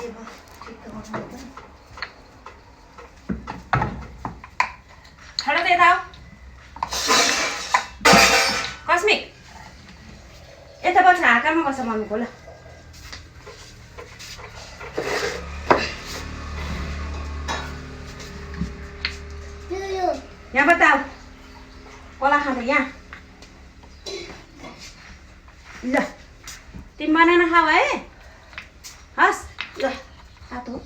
सेवा ठिक गर्नु खडा त यता कस्मिक यता बस्छ हाकामा बस्छ मम्मीको ल यहाँ बताऊ कोला खाँदा यहाँ ल तिमी बनाना खाऊ है हस् ल तातो